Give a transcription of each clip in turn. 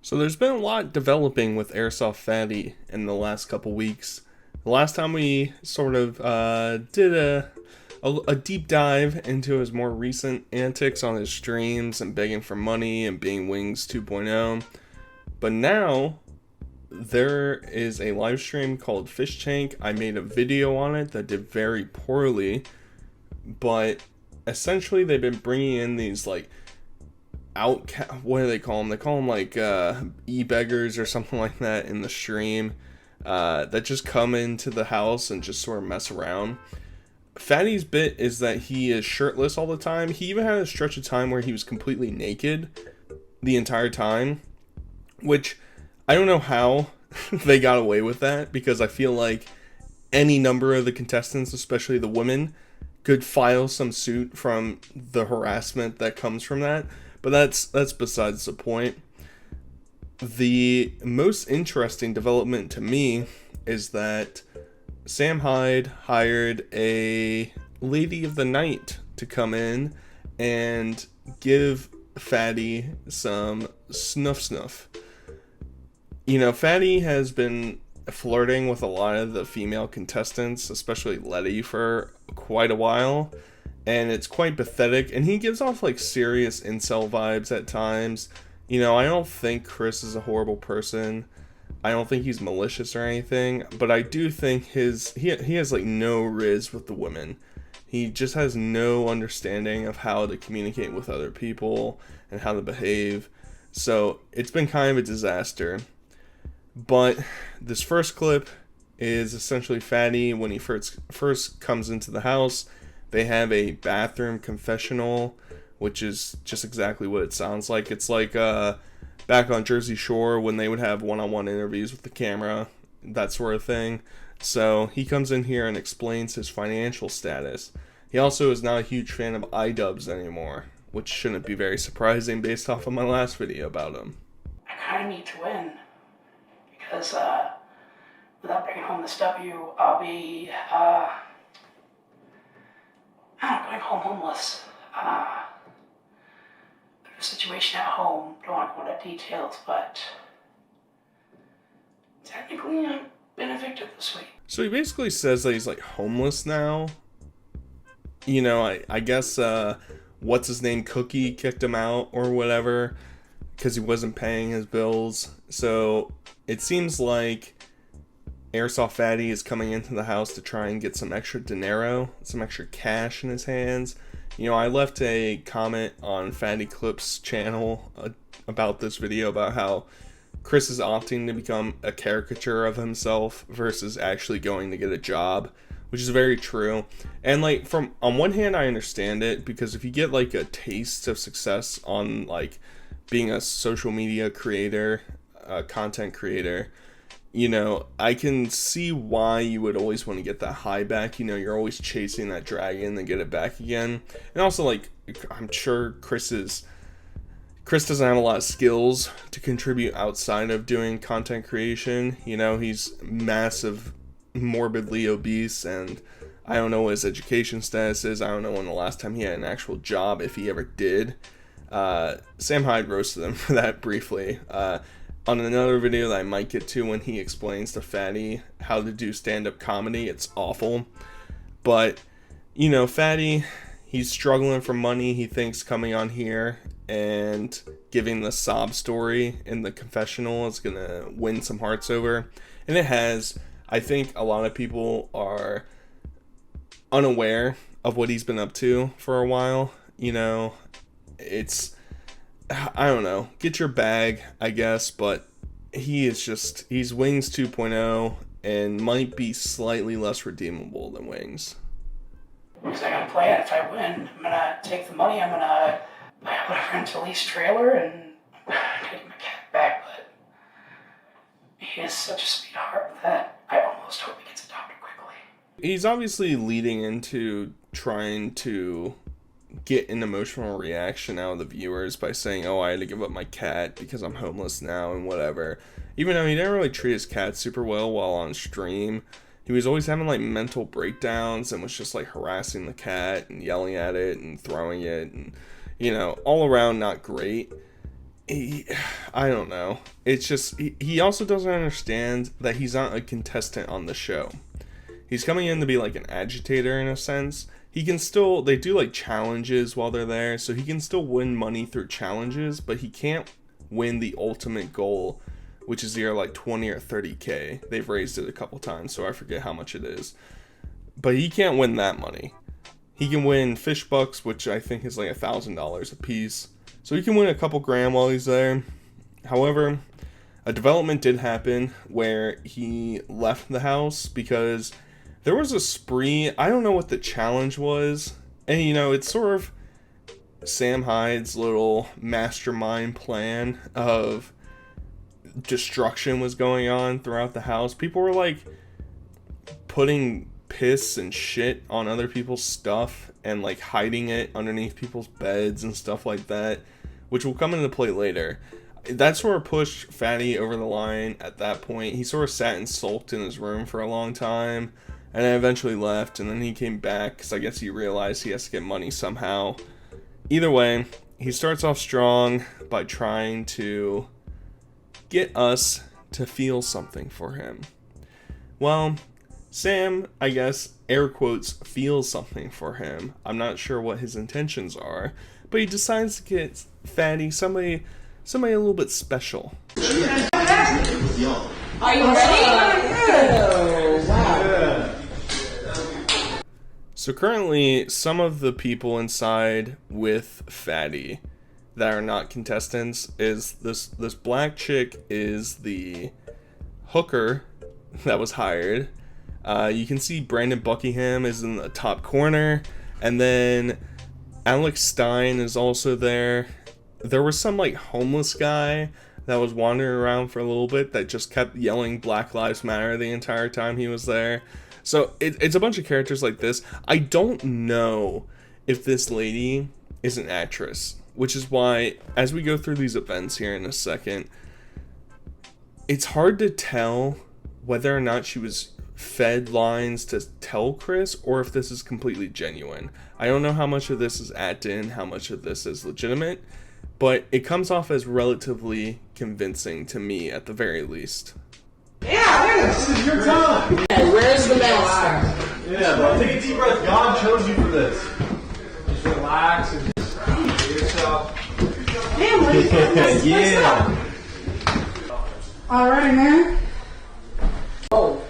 So there's been a lot developing with Airsoftfatty in the last couple weeks. The last time we sort of did a deep dive into his more recent antics on his streams and begging for money and being Wings 2.0. But now there is a live stream called Fish Tank. I made a video on it that did very poorly, but essentially they've been bringing in these what do they call them? They call them e-beggars or something like that in the stream that just come into the house and just sort of mess around. Fatty's bit is that he is shirtless all the time. He even had a stretch of time where he was completely naked the entire time, which I don't know how they got away with that, because I feel like any number of the contestants, especially the women, could file some suit from the harassment that comes from that. But that's besides the point. The most interesting development to me is that Sam Hyde hired a lady of the night to come in and give Fatty some snuff. You know, Fatty has been flirting with a lot of the female contestants, especially Letty, for quite a while. And it's quite pathetic, and he gives off serious incel vibes at times. You know, I don't think Chris is a horrible person. I don't think he's malicious or anything, but I do think he has no riz with the women. He just has no understanding of how to communicate with other people and how to behave. So it's been kind of a disaster. But this first clip is essentially Fatty when he first comes into the house. They have a bathroom confessional, which is just exactly what it sounds like. It's like back on Jersey Shore when they would have one-on-one interviews with the camera, that sort of thing. So he comes in here and explains his financial status. He also is not a huge fan of iDubbbz anymore, which shouldn't be very surprising based off of my last video about him. I kind of need to win, because without bringing home this W, I'll be going home homeless. There's a situation at home, don't want to go into details, but technically I've been evicted this week. So he basically says that he's homeless now. You know, I guess what's his name, Cookie, kicked him out or whatever because he wasn't paying his bills. So it seems like Airsoftfatty is coming into the house to try and get some extra dinero, some extra cash in his hands. You know, I left a comment on Fatty Clip's channel about this video about how Chris is opting to become a caricature of himself versus actually going to get a job, which is very true. And on one hand, I understand it, because if you get a taste of success on being a social media creator, content creator, you know, I can see why you would always want to get that high back. You know, you're always chasing that dragon and get it back again. And also, I'm sure Chris doesn't have a lot of skills to contribute outside of doing content creation. You know, he's massive, morbidly obese, and I don't know what his education status is. I don't know when the last time he had an actual job, if he ever did. Sam Hyde roasted him for that briefly. On another video that I might get to when he explains to Fatty how to do stand-up comedy, it's awful. But, you know, Fatty, he's struggling for money. He thinks coming on here and giving the sob story in the confessional is going to win some hearts over. And it has. I think a lot of people are unaware of what he's been up to for a while. You know, I don't know, get your bag, I guess, but he's Wings 2.0 and might be slightly less redeemable than Wings. Because I got a plan. If I win, I'm gonna take the money, I'm gonna buy whatever into lease trailer and take my cat back, but he is such a sweetheart that I almost hope he gets adopted quickly. He's obviously leading into trying to get an emotional reaction out of the viewers by saying, oh, I had to give up my cat because I'm homeless now and whatever. Even though he didn't really treat his cat super well while on stream. He was always having mental breakdowns and was just harassing the cat and yelling at it and throwing it and, you know, all around not great. I don't know. It's just he also doesn't understand that he's not a contestant on the show. He's coming in to be like an agitator in a sense. He can still, they do like challenges while they're there, so he can still win money through challenges, but he can't win the ultimate goal, which is either like 20 or 30K. They've raised it a couple times, so I forget how much it is. But he can't win that money. He can win fish bucks, which I think is like $1,000 a piece. So he can win a couple grand while he's there. However, a development did happen where he left the house because there was a spree. I don't know what the challenge was. And, you know, it's sort of Sam Hyde's little mastermind plan of destruction was going on throughout the house. People were, like, putting piss and shit on other people's stuff and, like, hiding it underneath people's beds and stuff like that, which will come into play later. That sort of pushed Fatty over the line at that point. He sort of sat and sulked in his room for a long time. And then eventually left, and then he came back, because I guess he realized he has to get money somehow. Either way, he starts off strong by trying to get us to feel something for him. Well, Sam, I guess, air quotes, feels something for him. I'm not sure what his intentions are, but he decides to get Fatty somebody a little bit special. Are you ready? Oh, wow. So currently, some of the people inside with Fatty that are not contestants is this black chick is the hooker that was hired. You can see Brandon Buckingham is in the top corner, and then Alex Stein is also there. There was some like homeless guy that was wandering around for a little bit that just kept yelling Black Lives Matter the entire time he was there. So it's a bunch of characters like this. I don't know if this lady is an actress, which is why, as we go through these events here in a second, it's hard to tell whether or not she was fed lines to tell Chris or if this is completely genuine. I don't know how much of this is acted, how much of this is legitimate, but it comes off as relatively convincing to me at the very least. Yeah, this is your time. Hey, where's the master? Yeah, bro. Take a deep breath. God chose you for this. Just relax and just be yourself. Damn, yeah. Alright, man. Oh.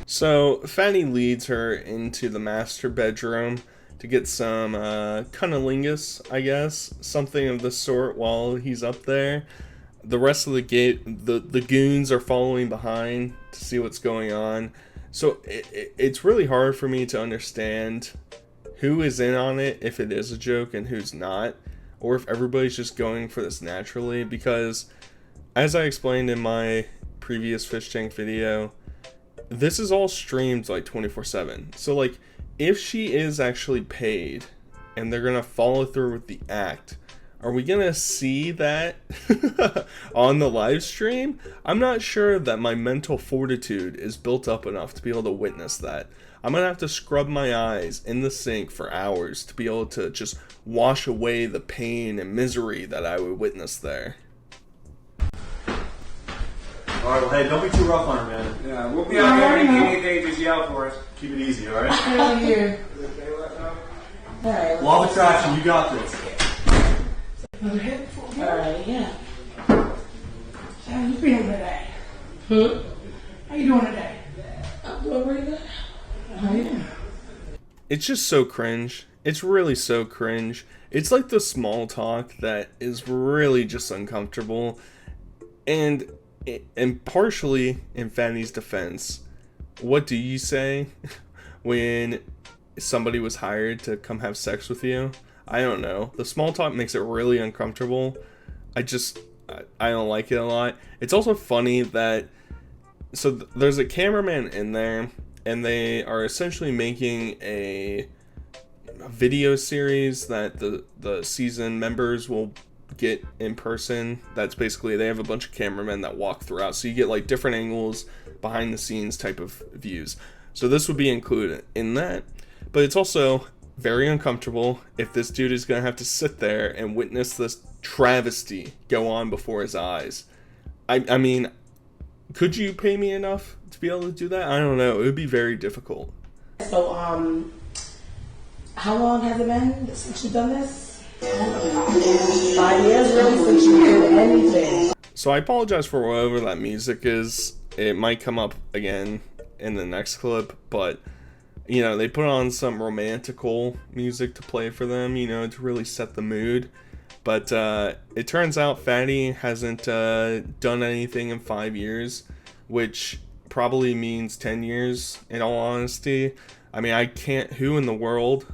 So Fatty leads her into the master bedroom to get some cunnilingus, I guess, something of the sort while he's up there. The rest of the goons are following behind to see what's going on. So it's really hard for me to understand who is in on it, if it is a joke, and who's not, or if everybody's just going for this naturally, because as I explained in my previous fish tank video, this is all streamed like 24/7. So like, if she is actually paid and they're gonna follow through with the act, are we gonna see that on the live stream? I'm not sure that my mental fortitude is built up enough to be able to witness that. I'm gonna have to scrub my eyes in the sink for hours to be able to just wash away the pain and misery that I would witness there. Alright, well, hey, don't be too rough on her, man. Yeah, we'll be out there. If you need anything, just yell for us. Keep it easy, alright? Hell yeah. Alright. Law of attraction, you got this. Alright, yeah. How you feeling today? How you doing today? I'm doing pretty good. Oh, yeah. It's just so cringe. It's really so cringe. It's like the small talk that is really just uncomfortable. And partially in Fanny's defense, what do you say when somebody was hired to come have sex with you? I don't know. The small talk makes it really uncomfortable. I don't like it a lot. It's also funny that there's a cameraman in there, and they are essentially making a video series that the season members will get in person. That's basically, they have a bunch of cameramen that walk throughout, so you get like different angles, behind the scenes type of views. So this would be included in that, but it's also very uncomfortable if this dude is going to have to sit there and witness this travesty go on before his eyes. I mean, could you pay me enough to be able to do that? I don't know. It would be very difficult. So, how long has it been since you've done this? 5 years, really, since you did anything. So I apologize for whatever that music is. It might come up again in the next clip, but, you know, they put on some romantical music to play for them, you know, to really set the mood. But it turns out Fatty hasn't done anything in 5 years, which probably means 10 years, in all honesty. I mean, I can't... Who in the world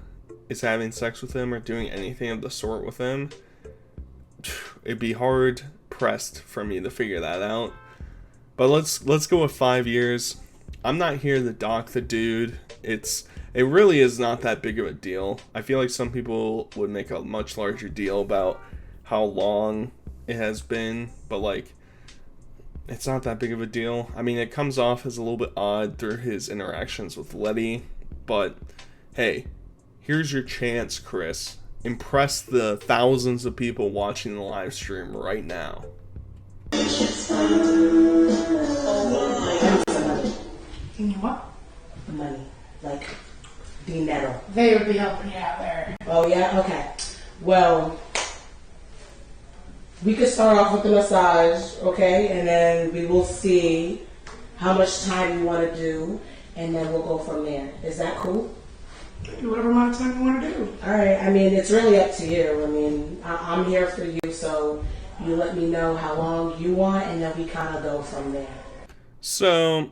is having sex with him or doing anything of the sort with him? It'd be hard pressed for me to figure that out. But let's go with 5 years. I'm not here to dock the dude. It really is not that big of a deal. I feel like some people would make a much larger deal about how long it has been, but like, it's not that big of a deal. I mean, it comes off as a little bit odd through his interactions with Letty, but hey, here's your chance, Chris. Impress the thousands of people watching the live stream right now. You what? Money. Like, dinero. They would be helping you out there. Oh, yeah? Okay. Well, we could start off with the massage, okay? And then we will see how much time you want to do, and then we'll go from there. Is that cool? Do whatever amount of time you want to do. All right. I mean, it's really up to you. I mean, I'm here for you, so you let me know how long you want, and then we kind of go from there. So,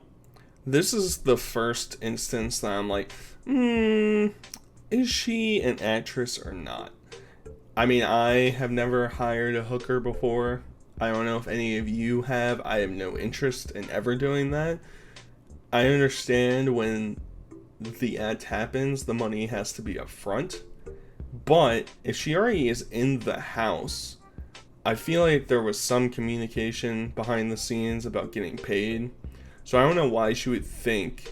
this is the first instance that I'm like, is she an actress or not? I mean, I have never hired a hooker before. I don't know if any of you have. I have no interest in ever doing that. I understand when the act happens, the money has to be up front. But if she already is in the house, I feel like there was some communication behind the scenes about getting paid. So I don't know why she would think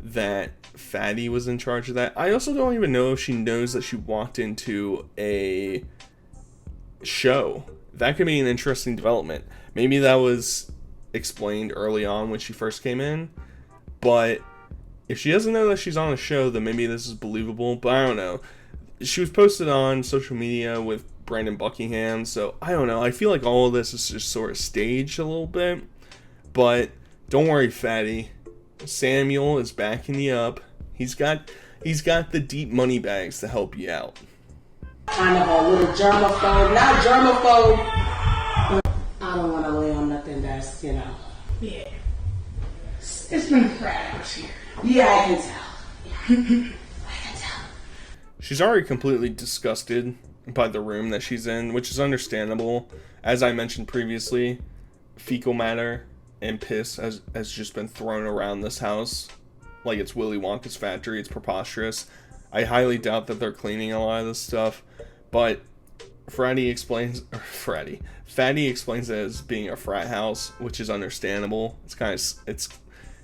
that Fatty was in charge of that. I also don't even know if she knows that she walked into a show. That could be an interesting development. Maybe that was explained early on when she first came in. But if she doesn't know that she's on a show, then maybe this is believable. But I don't know. She was posted on social media with Brandon Buckingham. So I don't know. I feel like all of this is just sort of staged a little bit. But don't worry, Fatty. Samuel is backing you up. He's got the deep money bags to help you out. Kind of a little germaphobe, not germaphobe. I don't want to lay on nothing that's, you know. Yeah. It's been a frat house here. Yeah, I can tell. I can tell. She's already completely disgusted by the room that she's in, which is understandable. As I mentioned previously, fecal matter and piss has just been thrown around this house like it's Willy Wonka's factory. It's preposterous. I highly doubt that they're cleaning a lot of this stuff, but Fatty explains it as being a frat house, which is understandable. It's kind of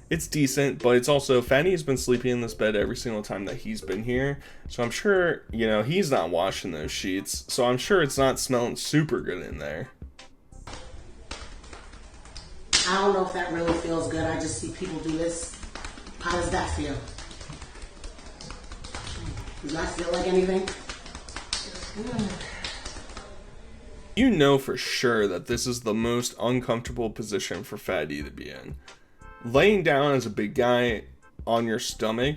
it's decent, but it's also Fatty has been sleeping in this bed every single time that he's been here, so I'm sure, you know, he's not washing those sheets, so I'm sure it's not smelling super good in there. I don't know if that really feels good. I just see people do this. How does that feel? Does that feel like anything? You know for sure that this is the most uncomfortable position for Fatty to be in. Laying down as a big guy on your stomach,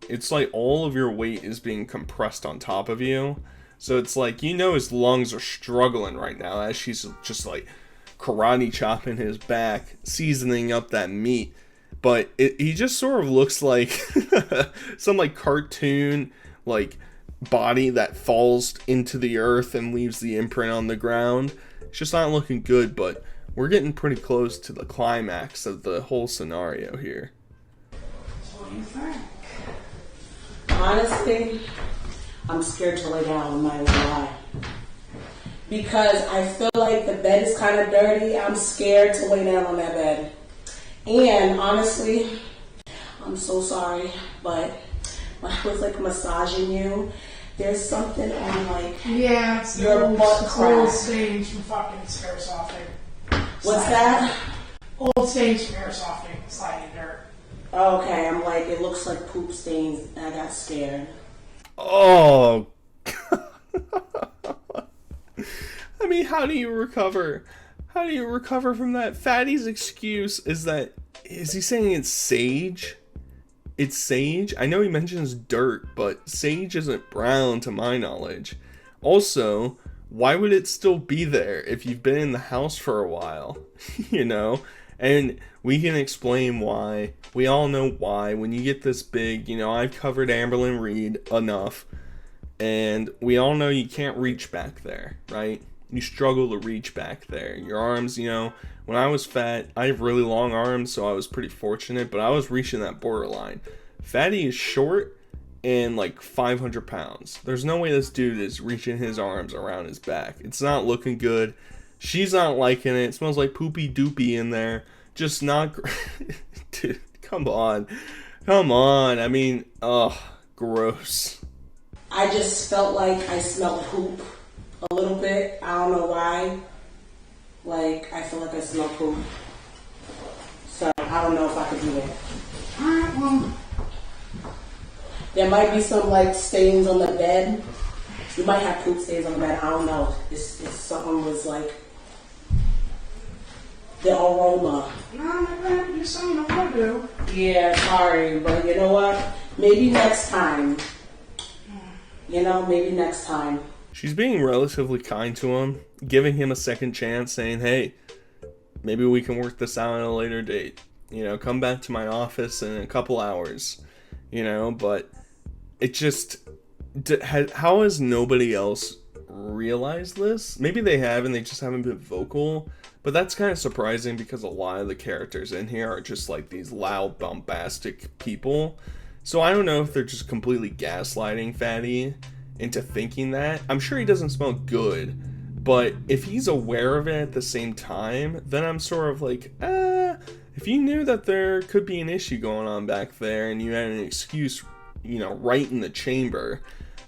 it's like all of your weight is being compressed on top of you. So it's like, you know, his lungs are struggling right now as she's just like karate chopping his back, seasoning up that meat. But he just sort of looks like some like cartoon like body that falls into the earth and leaves the imprint on the ground. It's just not looking good, but we're getting pretty close to the climax of the whole scenario here. What do you think? Honestly, I'm scared to lay down, I'm not even gonna lie. Because I feel like the bed is kind of dirty. I'm scared to lay down on that bed. And honestly, I'm so sorry, but when I was like massaging you, there's something on like Yeah, it's your old, butt it's crack. old stains from fucking Airsoftfatty. What's that? Old stains from Airsoftfatty, sliding dirt. Okay, I'm like, it looks like poop stains, and I got scared. Oh. I mean, how do you recover? How do you recover from that? Fatty's excuse is he saying it's sage? It's sage? I know he mentions dirt, but sage isn't brown to my knowledge. Also, why would it still be there if you've been in the house for a while? You know? And we can explain why. We all know why. When you get this big, I've covered Amberlyn Reed enough. And we all know you can't reach back there, right? You struggle to reach back there. Your arms, when I was fat, I have really long arms, so I was pretty fortunate, but I was reaching that borderline. Fatty is short and like 500 pounds. There's no way this dude is reaching his arms around his back. It's not looking good. She's not liking it. It smells like poopy doopy in there. Just not dude, come on. Come on. I mean, gross. I just felt like I smelled poop a little bit. I don't know why. Like, I feel like I smell poop. So, I don't know if I could do that. Alright, well, There might be some, like, stains on the bed. You might have poop stains on the bed. I don't know. If something was, like, the aroma. no, maybe do something I want to do. Yeah, sorry. But you know what? Maybe next time. Maybe next time. She's being relatively kind to him, giving him a second chance, saying, hey, maybe we can work this out at a later date. Come back to my office in a couple hours. But it just... how has nobody else realized this? Maybe they have and they just haven't been vocal. But that's kind of surprising because a lot of the characters in here are just like these loud, bombastic people. So I don't know if they're just completely gaslighting Fatty into thinking that. I'm sure he doesn't smell good, but if he's aware of it at the same time, then I'm sort of like, if you knew that there could be an issue going on back there and you had an excuse, right in the chamber,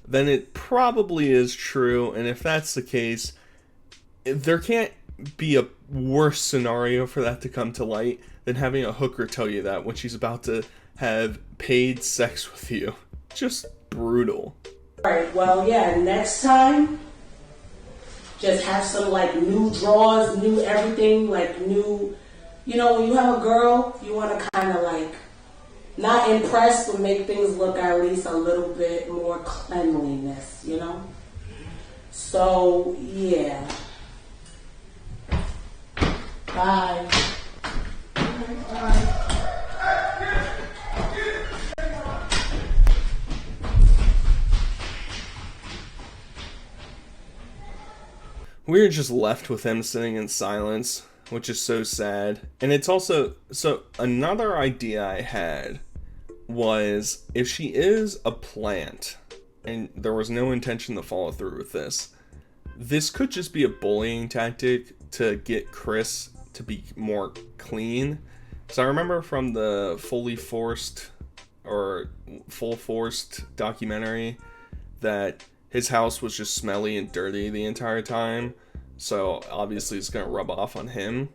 then it probably is true. And if that's the case, there can't be a worse scenario for that to come to light than having a hooker tell you that when she's about to have paid sex with you. Just brutal. Alright, well, yeah, next time, just have some, like, new drawers, new everything, like, new, when you have a girl, you want to kind of, like, not impress, but make things look at least a little bit more cleanliness, So, yeah. Bye. Bye. We're just left with him sitting in silence, which is so sad. And it's also, so another idea I had was, if she is a plant, and there was no intention to follow through with this could just be a bullying tactic to get Chris to be more clean. So I remember from the Full Forced documentary that his house was just smelly and dirty the entire time. So obviously it's going to rub off on him.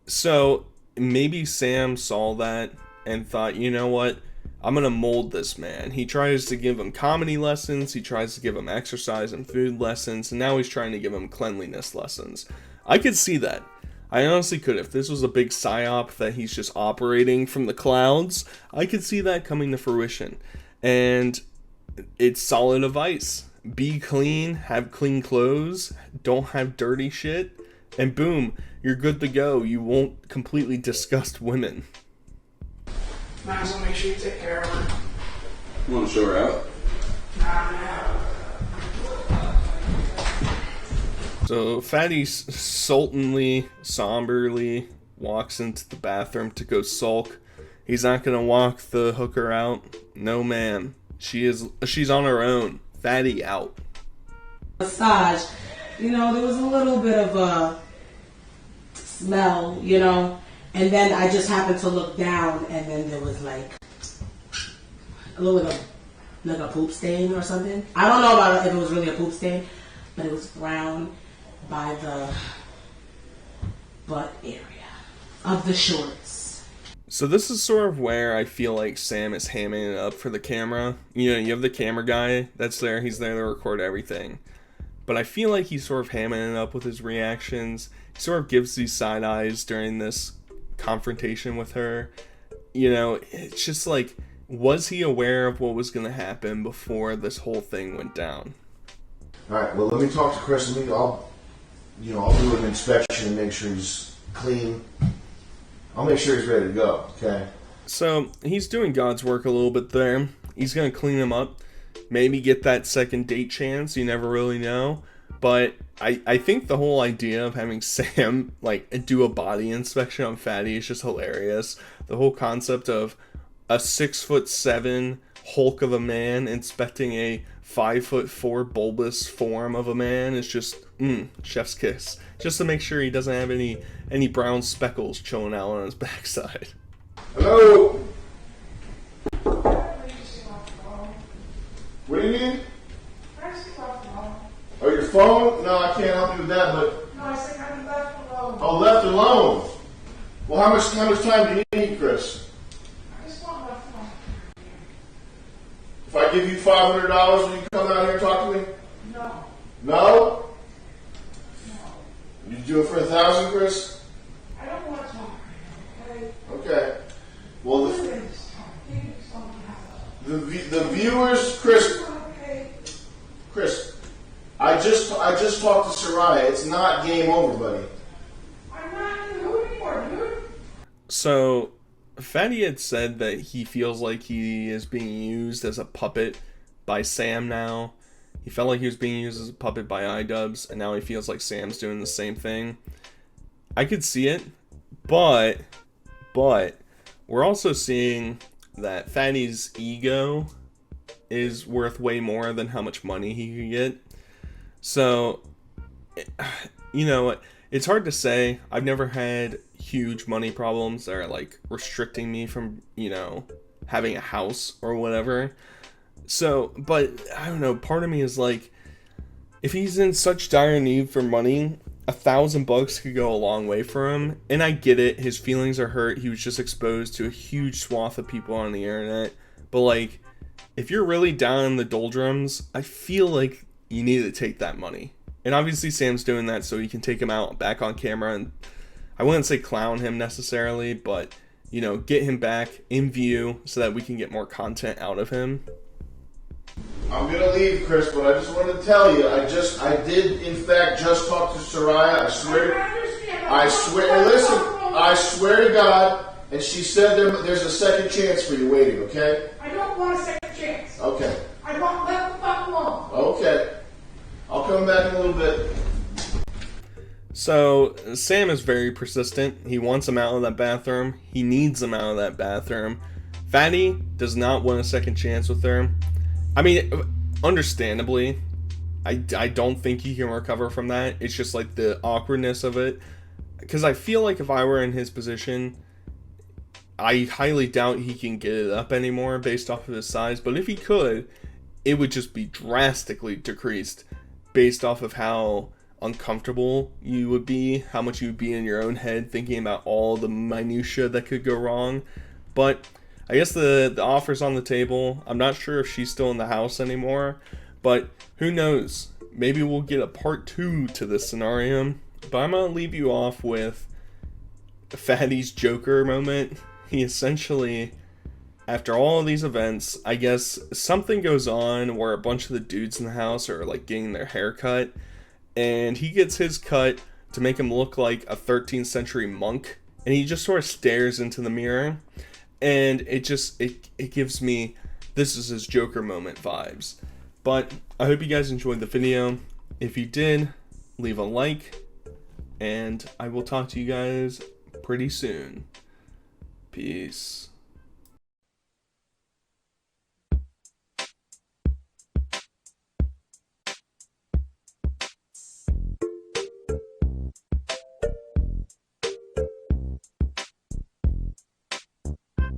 So maybe Sam saw that and thought, you know what? I'm going to mold this man. He tries to give him comedy lessons. He tries to give him exercise and food lessons. And now he's trying to give him cleanliness lessons. I could see that. I honestly could. If this was a big psyop that he's just operating from the clouds, I could see that coming to fruition. And it's solid advice. Be clean, have clean clothes, don't have dirty shit, and boom, you're good to go. You won't completely disgust women. Might as well make sure you take care of her. You want to show her out? Nah, man. So Fatty sultanly, somberly walks into the bathroom to go sulk. He's not gonna walk the hooker out. No, ma'am. She's on her own. Fatty out. Massage, there was a little bit of a smell, and then I just happened to look down, and then there was like It looked like a poop stain or something. I don't know about if it was really a poop stain, but it was brown by the butt area of the shorts. So this is sort of where I feel like Sam is hamming it up for the camera. You know, you have the camera guy that's there. He's there to record everything. But I feel like he's sort of hamming it up with his reactions. He sort of gives these side eyes during this confrontation with her. You know, it's just like, was he aware of what was going to happen before this whole thing went down? All right, well, let me talk to Chris. I'll do an inspection and make sure he's clean. I'll make sure he's ready to go, okay? So, he's doing God's work a little bit there. He's going to clean him up. Maybe get that second date chance. You never really know. But I think the whole idea of having Sam, like, do a body inspection on Fatty is just hilarious. The whole concept of a 6'7" hulk of a man inspecting a 5'4" bulbous form of a man is just chef's kiss. Just to make sure he doesn't have any brown speckles chilling out on his backside. Hello? What do you need? Oh, your phone? No, I can't help you with that, but... No, I said I'm left alone. Oh, left alone? Well, how much time do you need, Chris? I just want left alone. If I give you $500, will you come out here and talk to me? No. No? You do it for $1,000, Chris? I don't want to. Okay. Okay. Well, Please. the viewers, Chris, I just talked to Soraya. It's not game over, buddy. I'm not in the mood anymore, dude. So, Fatty had said that he feels like he is being used as a puppet by Sam now. He felt like he was being used as a puppet by iDubbbz, and now he feels like Sam's doing the same thing. I could see it, but we're also seeing that Fatty's ego is worth way more than how much money he could get. So, you know, it's hard to say. I've never had huge money problems that are like restricting me from, you know, having a house or whatever. So, but I don't know, part of me is like, if he's in such dire need for money, $1,000 could go a long way for him. And I get it, his feelings are hurt. He was just exposed to a huge swath of people on the internet. But like, if you're really down in the doldrums, I feel like you need to take that money. And obviously Sam's doing that so he can take him out back on camera, and I wouldn't say clown him necessarily, but, you know, get him back in view so that we can get more content out of him. I'm gonna leave, Chris, but I just wanted to tell you, I did in fact just talk to Soraya. I swear to God, and she said there's a second chance for you waiting, okay? I don't want a second chance. Okay. I want left the fuck alone. Okay. I'll come back in a little bit. So, Sam is very persistent. He wants him out of that bathroom. He needs him out of that bathroom. Fatty does not want a second chance with her. I mean, understandably, I don't think he can recover from that. It's just like the awkwardness of it. Because I feel like if I were in his position, I highly doubt he can get it up anymore based off of his size. But if he could, it would just be drastically decreased based off of how uncomfortable you would be, how much you would be in your own head thinking about all the minutia that could go wrong. But I guess the offer's on the table. I'm not sure if she's still in the house anymore, but who knows? Maybe we'll get a part 2 to this scenario. But I'm going to leave you off with Fatty's Joker moment. He essentially, after all of these events, I guess something goes on where a bunch of the dudes in the house are like getting their hair cut, and he gets his cut to make him look like a 13th century monk, and he just sort of stares into the mirror, and it gives me this is his Joker moment vibes. But I hope you guys enjoyed the video. If you did, leave a like, and I will talk to you guys pretty soon. Peace.